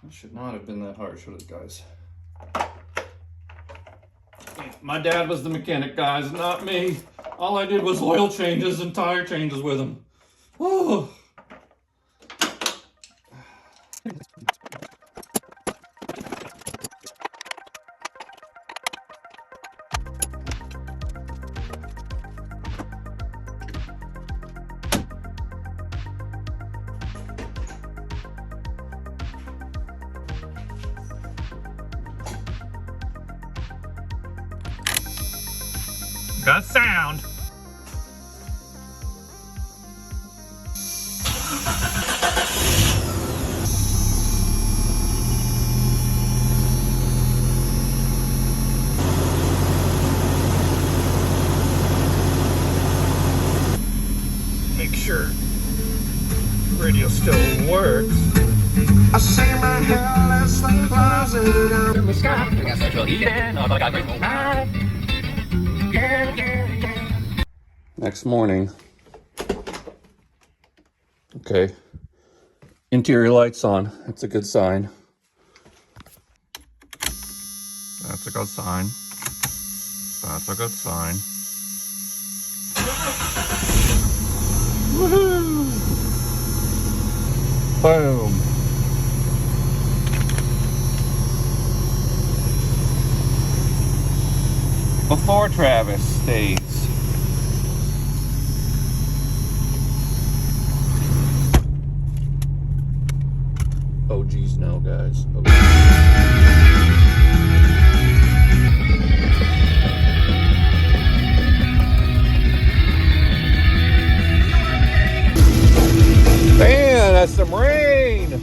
That should not have been that hard, should it, guys? My dad was the mechanic, guys, not me. All I did was oil changes and tire changes with him. Oh. Got sound. Make sure radio still works. I see my hair less than closet out in the sky. We got central heating, all got great ride. Next morning. Okay. Interior lights on. That's a good sign. That's a good sign. That's a good sign. Woohoo! Boom. Before Travis states. Oh geez, no, guys. Oh. Man, that's some rain.